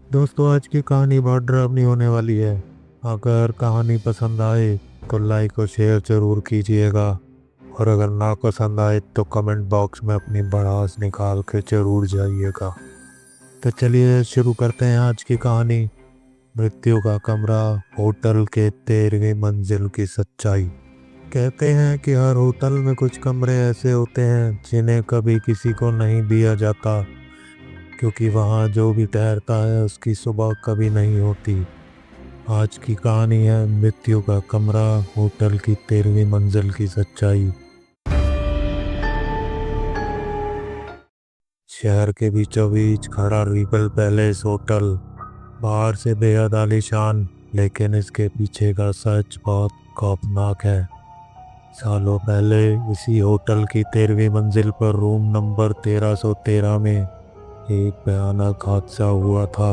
दोस्तों, आज की कहानी बहुत डरावनी होने वाली है। अगर कहानी पसंद आए तो लाइक और शेयर जरूर कीजिएगा, और अगर ना पसंद आए तो कमेंट बॉक्स में अपनी भड़ास निकाल के जरूर जाइएगा। तो चलिए शुरू करते हैं आज की कहानी। मृत्यु का कमरा, होटल के 13वीं मंजिल की सच्चाई। कहते हैं कि हर होटल में कुछ कमरे ऐसे होते हैं जिन्हें कभी किसी को नहीं दिया जाता, क्योंकि वहाँ जो भी ठहरता है उसकी सुबह कभी नहीं होती। आज की कहानी है मृत्यु का कमरा, होटल की 13वीं मंजिल की सच्चाई। शहर के बीचों बीच खड़ा रिपल पैलेस होटल, बाहर से बेहद आलीशान, लेकिन इसके पीछे का सच बहुत खौफनाक है। सालों पहले इसी होटल की 13वीं मंजिल पर रूम नंबर 1313 में एक भयानक हादसा हुआ था।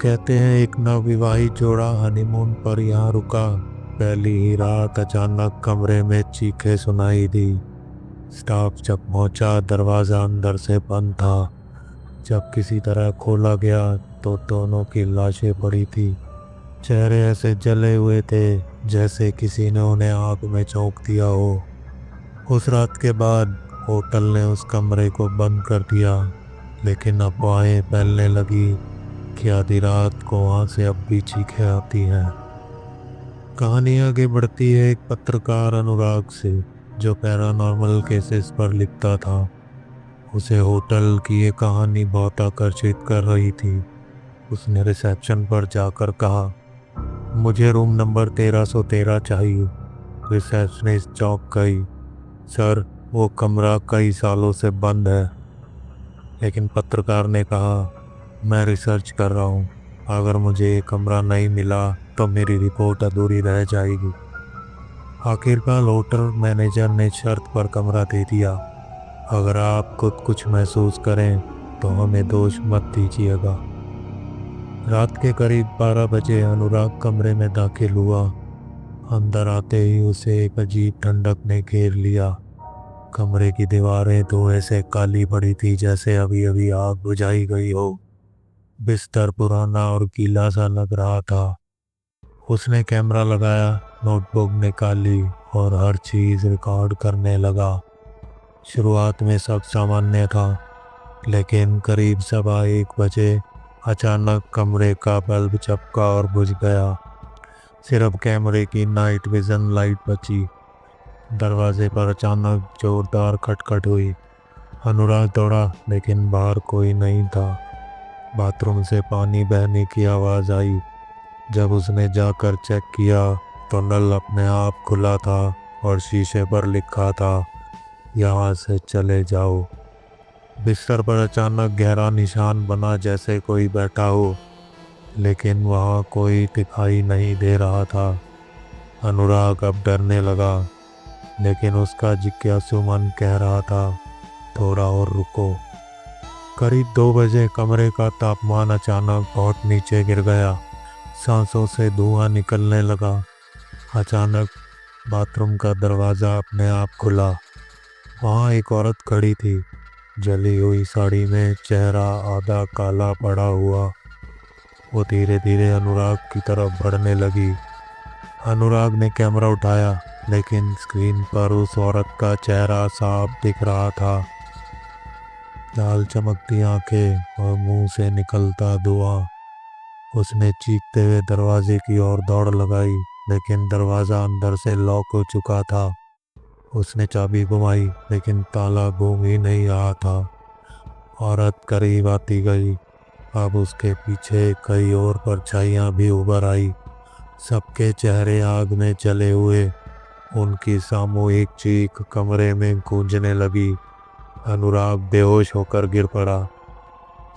कहते हैं एक नवविवाहित जोड़ा हनीमून पर यहाँ रुका। पहली ही रात अचानक कमरे में चीखें सुनाई दी। स्टाफ जब पहुंचा, दरवाजा अंदर से बंद था। जब किसी तरह खोला गया तो दोनों की लाशें पड़ी थी। चेहरे ऐसे जले हुए थे जैसे किसी ने उन्हें आग में झोंक दिया हो। उस रात के बाद होटल ने उस कमरे को बंद कर दिया, लेकिन अफवाहें फैलने लगी कि आधी रात को वहां से अब भी चीखें आती हैं। कहानी आगे बढ़ती है एक पत्रकार अनुराग से, जो पैरानॉर्मल केसेस पर लिखता था। उसे होटल की ये कहानी बहुत आकर्षित कर रही थी। उसने रिसेप्शन पर जाकर कहा, मुझे रूम नंबर 1313 चाहिए। रिसेप्शनिस्ट चौंक गई। सर, वो कमरा कई सालों से बंद है। लेकिन पत्रकार ने कहा, मैं रिसर्च कर रहा हूँ। अगर मुझे ये कमरा नहीं मिला तो मेरी रिपोर्ट अधूरी रह जाएगी। आखिरकार होटल मैनेजर ने शर्त पर कमरा दे दिया। अगर आप खुद कुछ महसूस करें तो हमें दोष मत दीजिएगा। रात के करीब 12 बजे अनुराग कमरे में दाखिल हुआ। अंदर आते ही उसे एक अजीब ठंडक ने घेर लिया। कमरे की दीवारें धुएं से काली पड़ी थी, जैसे अभी अभी आग बुझाई गई हो। बिस्तर पुराना और गीला सा लग रहा था। उसने कैमरा लगाया, नोटबुक निकाली और हर चीज रिकॉर्ड करने लगा। शुरुआत में सब सामान्य था, लेकिन करीब 1:15 बजे अचानक कमरे का बल्ब चपका और बुझ गया। सिर्फ कैमरे की नाइट विजन लाइट बची। दरवाजे पर अचानक जोरदार खटखट हुई। अनुराग दौड़ा, लेकिन बाहर कोई नहीं था। बाथरूम से पानी बहने की आवाज़ आई। जब उसने जाकर चेक किया तो नल अपने आप खुला था और शीशे पर लिखा था, यहाँ से चले जाओ। बिस्तर पर अचानक गहरा निशान बना, जैसे कोई बैठा हो, लेकिन वहाँ कोई दिखाई नहीं दे रहा था। अनुराग अब डरने लगा, लेकिन उसका जिज्ञासु मन कह रहा था, थोड़ा और रुको। करीब 2 बजे कमरे का तापमान अचानक बहुत नीचे गिर गया। सांसों से धुआं निकलने लगा। अचानक बाथरूम का दरवाज़ा अपने आप खुला। वहाँ एक औरत खड़ी थी, जली हुई साड़ी में, चेहरा आधा काला पड़ा हुआ। वो धीरे धीरे अनुराग की तरफ बढ़ने लगी। अनुराग ने कैमरा उठाया, लेकिन स्क्रीन पर उस औरत का चेहरा साफ दिख रहा था। लाल चमकती आंखें और मुंह से निकलता धुआं। उसने चीखते हुए दरवाजे की ओर दौड़ लगाई, लेकिन दरवाज़ा अंदर से लॉक हो चुका था। उसने चाबी घुमाई, लेकिन ताला घूम ही नहीं रहा था। औरत करीब आती गई। अब उसके पीछे कई और परछाइयाँ भी उभर आई। सबके चेहरे आग में जले हुए। उनकी सामूहिक चीख कमरे में गूंजने लगी। अनुराग बेहोश होकर गिर पड़ा।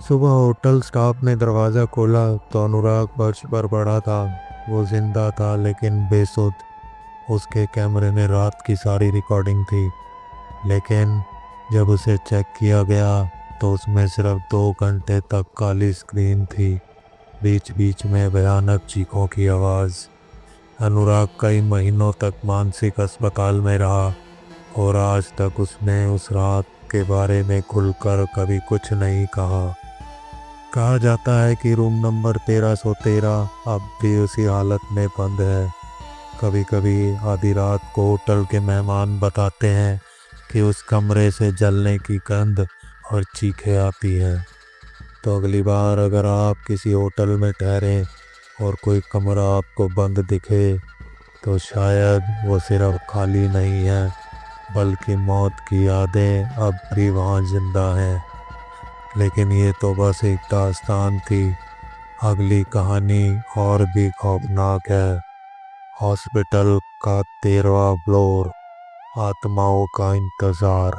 सुबह होटल स्टाफ ने दरवाज़ा खोला तो अनुराग फर्श पर पड़ा था। वो जिंदा था, लेकिन बेसुध। उसके कैमरे में रात की सारी रिकॉर्डिंग थी, लेकिन जब उसे चेक किया गया तो उसमें सिर्फ 2 घंटे तक काली स्क्रीन थी। बीच बीच में भयानक चीखों की आवाज़। अनुराग कई महीनों तक मानसिक अस्पताल में रहा, और आज तक उसने उस रात के बारे में खुलकर कभी कुछ नहीं कहा। कहा जाता है कि रूम नंबर 1313 अब भी उसी हालत में बंद है। कभी कभी आधी रात को होटल के मेहमान बताते हैं कि उस कमरे से जलने की गंध और चीखें आती हैं। तो अगली बार अगर आप किसी होटल में ठहरें और कोई कमरा आपको बंद दिखे, तो शायद वो सिर्फ खाली नहीं है, बल्कि मौत की यादें अब भी वहाँ जिंदा हैं। लेकिन ये तो बस एक दास्तान थी। अगली कहानी और भी खौफनाक है। हॉस्पिटल का 13वां फ्लोर, आत्माओं का इंतजार।